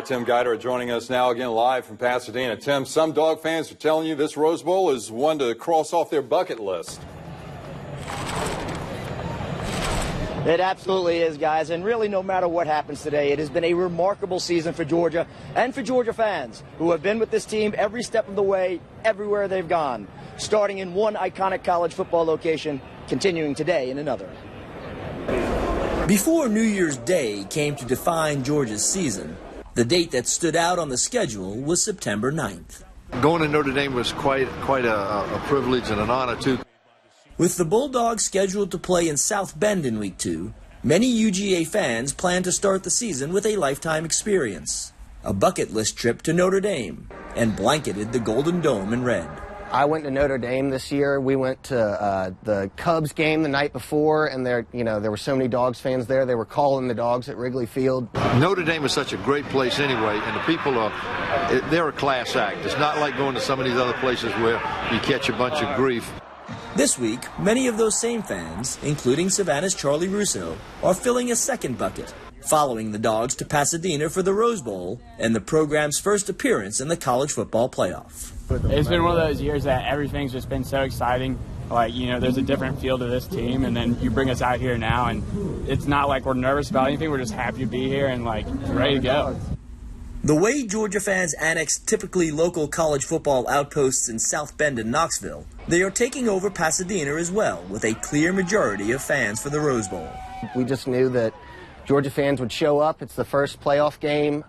Tim Guider joining us now again live from Pasadena. Tim, some Dog fans are telling you this Rose Bowl is one to cross off their bucket list. It absolutely is, guys, and really no matter what happens today, it has been a remarkable season for Georgia and for Georgia fans who have been with this team every step of the way, everywhere they've gone, starting in one iconic college football location, continuing today in another. Before New Year's Day came to define Georgia's season, the date that stood out on the schedule was September 9th. Going to Notre Dame was quite a privilege and an honor, too. With the Bulldogs scheduled to play in South Bend in Week 2, many UGA fans plan to start the season with a lifetime experience, a bucket list trip to Notre Dame, and blanketed the Golden Dome in red. I went to Notre Dame this year. We went to the Cubs game the night before, and there were so many Dogs fans there. They were calling the Dogs at Wrigley Field. Notre Dame is such a great place anyway, and the people they're a class act. It's not like going to some of these other places where you catch a bunch of grief. This week, many of those same fans, including Savannah's Charlie Russo, are filling a second bucket, following the Dogs to Pasadena for the Rose Bowl and the program's first appearance in the college football playoff. It's been one of those years that everything's just been so exciting. Like, there's a different feel to this team, and then you bring us out here now, and it's not like we're nervous about anything. We're just happy to be here and, ready to go. The way Georgia fans annex typically local college football outposts in South Bend and Knoxville, they are taking over Pasadena as well, with a clear majority of fans for the Rose Bowl. We just knew that Georgia fans would show up. It's the first playoff game.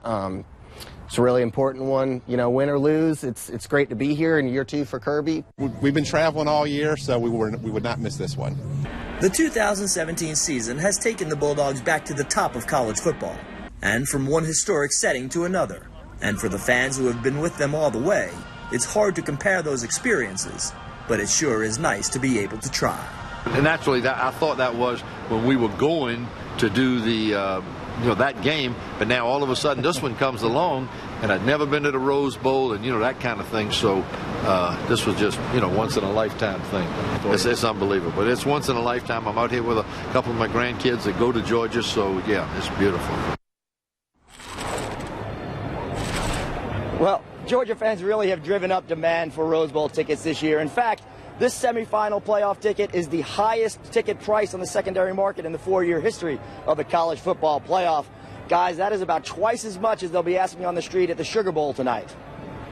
It's a really important one. Win or lose, it's great to be here in year 2 for Kirby. We've been traveling all year, so we would not miss this one. The 2017 season has taken the Bulldogs back to the top of college football, and from one historic setting to another. And for the fans who have been with them all the way, it's hard to compare those experiences, but it sure is nice to be able to try. And naturally, I thought that was when we were going to do the that game, but now all of a sudden this one comes along, and I'd never been to the Rose Bowl and that kind of thing. So this was just once in a lifetime thing. It's unbelievable, but it's once in a lifetime. I'm out here with a couple of my grandkids that go to Georgia, so yeah, it's beautiful. Well, Georgia fans really have driven up demand for Rose Bowl tickets this year. In fact, this semifinal playoff ticket is the highest ticket price on the secondary market in the 4-year history of the college football playoff. Guys, that is about twice as much as they'll be asking on the street at the Sugar Bowl tonight.